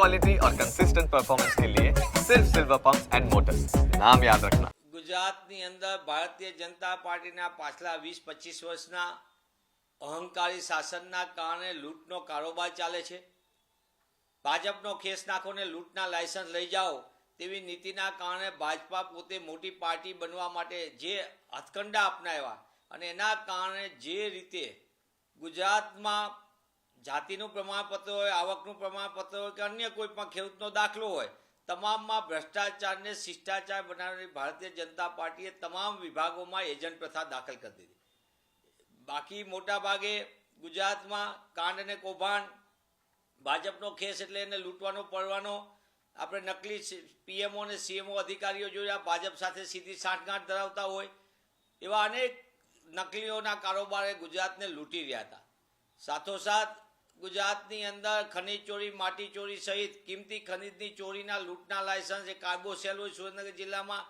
Quality और consistent performance के लिए सिर्फ सिल्वर पंप्स एंड मोटर्स, नाम याद रखना। ગુજરાતની અંદર ભારતીય જનતા પાર્ટીના પાછલા 20-25 વર્ષના અહંકારી શાસનના કારણે લૂંટનો કારોબાર ચાલે છે। ભાજપનો ખેસ નાખો ને લૂંટના લાયસન્સ લઈ જાઓ તેવી નીતિના કારણે ભાજપા પોતે મોટી પાર્ટી બનવા માટે જે હથકંડા અપનાવ્યા અને એના કારણે જે રીતે ગુજરાતમાં જાતિનું પ્રમાણપત્ર હોય, આવકનું પ્રમાણપત્ર હોય કે અન્ય કોઈ પણ ખેડૂતનો દાખલો હોય, તમામમાં ભ્રષ્ટાચારને શિષ્ટાચાર બનાવવાની ભારતીય જનતા પાર્ટીએ તમામ વિભાગોમાં એજન્ટ પ્રથા દાખલ કરી દીધી। બાકી મોટા ભાગે ગુજરાતમાં કાંડ અને કૌભાંડ, ભાજપનો ખેસ એટલે એને લૂંટવાનો પડવાનો, આપણે નકલી પીએમઓ અને સીએમઓ અધિકારીઓ જોયા ભાજપ સાથે સીધી સાંઠગાંઠ ધરાવતા હોય એવા અનેક નકલીઓના કારોબારે ગુજરાતને લૂંટી રહ્યા હતા। સાથોસાથ ગુજરાતની અંદર ખનીજ ચોરી, માટી ચોરી સહિત કિંમતી ખનીજની ચોરીના લૂંટના લાયસન્સ એ કાર્ગો સેલ હોય સુરેન્દ્રનગર જિલ્લામાં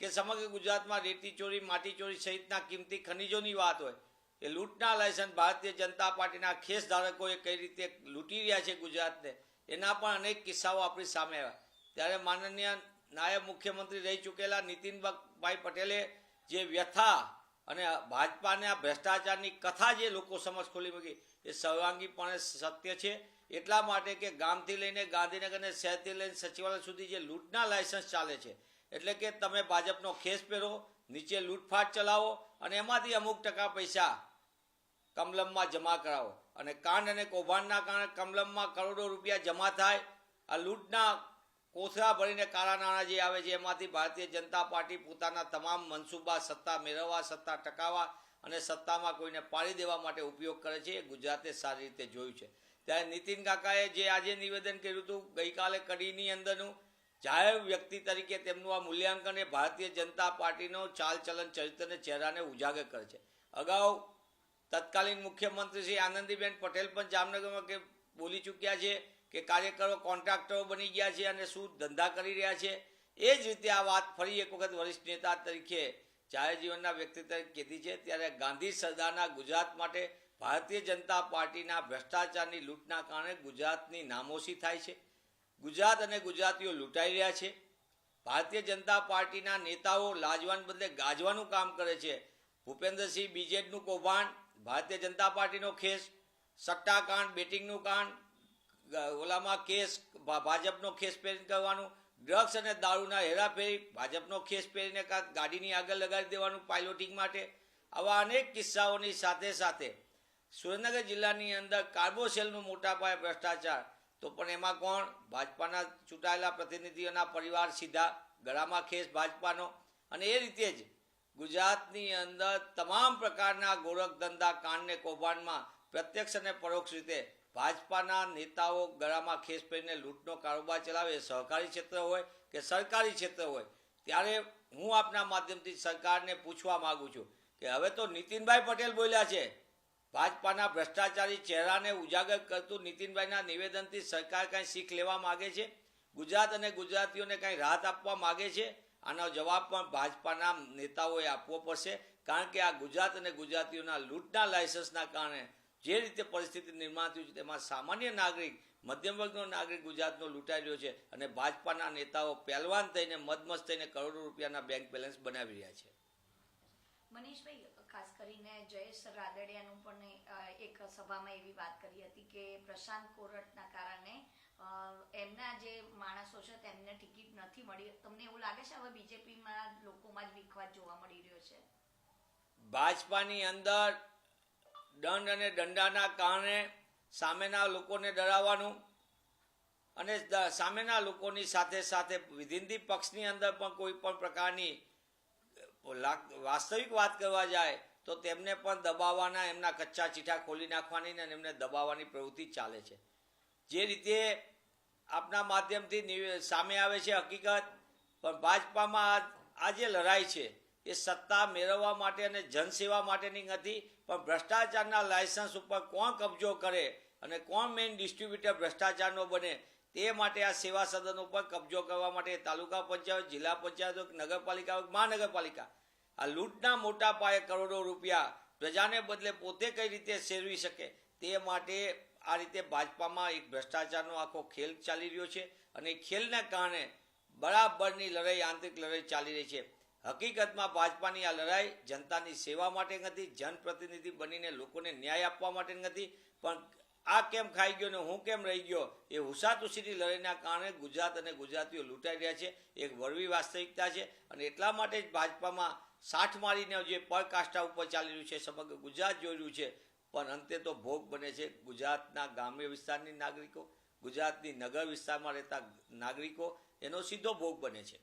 કે સમગ્ર ગુજરાતમાં રેતી ચોરી, માટી ચોરી સહિતના કિંમતી ખનીજોની વાત હોય, એ લૂંટના લાયસન્સ ભારતીય જનતા પાર્ટીના ખેસ ધારકોએ કઈ રીતે લૂંટી રહ્યા છે ગુજરાતને, એના પણ અનેક કિસ્સાઓ આપણી સામે આવ્યા। ત્યારે માનનીય નાયબ મુખ્યમંત્રી રહી ચૂકેલા નીતિનભાઈ પટેલે જે વ્યથા અને ભાજપાના ભ્રષ્ટાચારની કથા જે લોકો સમક્ષ ખોલી મૂકી એ સર્વાંગીપણે સત્ય છે। એટલા માટે કે ગામથી લઈને ગાંધીનગર અને શહેરથી લઈને સચિવાલય સુધી જે લૂંટના લાયસન્સ ચાલે છે, એટલે કે તમે ભાજપનો ખેસ પહેરો, નીચે લૂંટફાટ ચલાવો અને એમાંથી અમુક ટકા પૈસા કમલમમાં જમા કરાવો અને કાંડ અને કૌભાંડના કારણે કમલમમાં કરોડો રૂપિયા જમા થાય। આ લૂંટના કોથળા ભરીને કાળા નાણાં જે આવે છે એમાંથી ભારતીય જનતા પાર્ટી પોતાના તમામ મનસૂબા સત્તા મેળવવા, સત્તા ટકાવવા અને સત્તામાં કોઈને પાડી દેવા માટે ઉપયોગ કરે છે। એ ગુજરાતે સારી રીતે જોયું છે। ત્યારે નીતિન કાકાએ જે આજે નિવેદન કર્યું હતું ગઈકાલે કડીની અંદરનું, જાહેર વ્યક્તિ તરીકે તેમનું આ મૂલ્યાંકન એ ભારતીય જનતા પાર્ટીનો ચાલચલન, ચરિત્રને, ચહેરાને ઉજાગર કરે છે। અગાઉ તત્કાલીન મુખ્યમંત્રી શ્રી આનંદીબેન પટેલ પણ જામનગરમાં બોલી ચૂક્યા છે કે કાર્યકરો કોન્ટ્રાક્ટરો બની ગયા છે અને શું ધંધા કરી રહ્યા છે। એ જ રીતે આ વાત ફરી એક વખત વરિષ્ઠ નેતા તરીકે જાહેર જીવનના વ્યક્તિ તરીકે કીધી છે। ત્યારે ગાંધી સરદારના ગુજરાત માટે ભારતીય જનતા પાર્ટીના ભ્રષ્ટાચારની લૂંટના કારણે ગુજરાતની નામોશી થાય છે, ગુજરાત અને ગુજરાતીઓ લૂંટાઈ રહ્યા છે। ભારતીય જનતા પાર્ટીના નેતાઓ લાજવાન બદલે ગાજવાનું કામ કરે છે। ભૂપેન્દ્રસિંહ બીજેડનું કૌભાંડ, ભારતીય જનતા પાર્ટીનો ખેસ, સટ્ટાકાંડ, બેટિંગનું કાંડ, ઓલામાં કેસ ભાજપનો ખેસ પહેરીને કરવાનું, ડ્રગ્સ અને દારૂના હેરાફેરી ભાજપનો ખેસ પહેરીને ગાડીની આગળ લગાડી દેવાનું પાયલોટિંગ માટે, આવા અનેક કિસ્સાઓની સાથે સાથે સુરેન્દ્રનગર જિલ્લાની અંદર કાર્બોસેલનું મોટા પાયે ભ્રષ્ટાચાર, તો પણ એમાં કોણ? ભાજપાના ચૂંટાયેલા પ્રતિનિધિઓના પરિવાર, સીધા ગળામાં ખેસ ભાજપાનો। અને એ રીતે જ ગુજરાતની અંદર તમામ પ્રકારના ગોરખ ધંધા, કાંડને કૌભાંડમાં પ્રત્યક્ષ અને પરોક્ષ રીતે ભાજપાના નેતાઓ ગળામાં ખેસ પહેરીને લૂંટનો કારોબાર ચલાવે, સહકારી ક્ષેત્ર હોય કે સરકારી ક્ષેત્ર હોય। ત્યારે હું આપના માધ્યમથી સરકારને પૂછવા માગું છું કે હવે તો નીતિનભાઈ પટેલ બોલ્યા છે, ભાજપાના ભ્રષ્ટાચારી ચહેરાને ઉજાગર કરતું નીતિનભાઈના નિવેદનથી સરકાર કાંઈ શીખ લેવા માગે છે? ગુજરાત અને ગુજરાતીઓને કાંઈ રાહત આપવા માગે છે? આનો જવાબ પણ ભાજપાના નેતાઓએ આપવો પડશે, કારણ કે આ ગુજરાત અને ગુજરાતીઓના લૂંટના લાયસન્સના કારણે જે રીતે પરિસ્થિતિ નિર્માણ થયું છે તેમાં સામાન્ય નાગરિક, મધ્યમ વર્ગનો નાગરિક ગુજરાતનો લૂંટાઈ રહ્યો છે અને ભાજપાના નેતાઓ પહેલવાન થઈને, મદમસ્ત થઈને કરોડો રૂપિયાના બેંક બેલેન્સ બનાવી રહ્યા છે। મનીષભાઈ, ખાસ કરીને જયેશ રાદડિયાનું પણ એક સભામાં એવી વાત કરી હતી કે પ્રશાંત કોરટના કારણે એમના જે માણસો છે તેમને ટિકિટ નથી મળી। તમને એવું લાગે છે હવે બીજેપીમાં લોકોમાં જ વિખવાદ જોવા મળી રહ્યો છે? ભાજપાની અંદર દંડ અને દંડાના કારણે સામેના લોકોને ડરાવવાનું અને સામેના લોકોની સાથે સાથે વિધિંદી પક્ષની અંદર પણ કોઈ પણ પ્રકારની વાસ્તવિક વાત કરવા જાય તો તેમને પણ દબાવવાના, એમના કચ્ચા ચીઠા ખોલી નાખવાની અને એમને દબાવવાની પ્રવૃત્તિ ચાલે છે। જે રીતે આપના માધ્યમથી સામે આવે છે હકીકત, પણ ભાજપામાં આ જે લડાઈ છે એ સત્તા મેળવવા માટે અને જનસેવા માટેની નથી, પણ ભ્રષ્ટાચારના લાયસન્સ ઉપર કોણ કબજો કરે અને કોણ મેઇન ડિસ્ટ્રીબ્યુટર ભ્રષ્ટાચારનો બને તે માટે આ સેવા સદન ઉપર કબજો કરવા માટે તાલુકા પંચાયત, જિલ્લા પંચાયત, નગરપાલિકા, મહાનગરપાલિકા આ લૂંટના મોટા પાયે કરોડો રૂપિયા પ્રજાને બદલે પોતે કઈ રીતે શેરવી શકે તે માટે આ રીતે ભાજપામાં એક ભ્રષ્ટાચારનો આખો ખેલ ચાલી રહ્યો છે અને એ ખેલના કારણે બરાબરની લડાઈ, આંતરિક લડાઈ ચાલી રહી છે. હકીકતમાં ભાજપાની આ લડાઈ જનતાની સેવા માટે નથી, જનપ્રતિનિધિ બનીને લોકોને ન્યાય આપવા માટે નથી, પણ આ કેમ ખાઈ ગયો ને હું કેમ રહી ગયો એ હુસાતુસીની લડાઈના કારણે ગુજરાત અને ગુજરાતીઓ લૂંટાઈ રહ્યા છે. એક વળવી વાસ્તવિકતા છે અને એટલા માટે જ ભાજપામાં સાઠ મારીને જે પરકાષ્ઠા ઉપર ચાલી રહ્યું છે સમગ્ર ગુજરાત જોઈ રહ્યું છે, પણ અંતે તો ભોગ બને છે ગુજરાતના ગ્રામ્ય વિસ્તારની નાગરિકો, ગુજરાતની નગર વિસ્તારમાં રહેતા નાગરિકો, એનો સીધો ભોગ બને છે.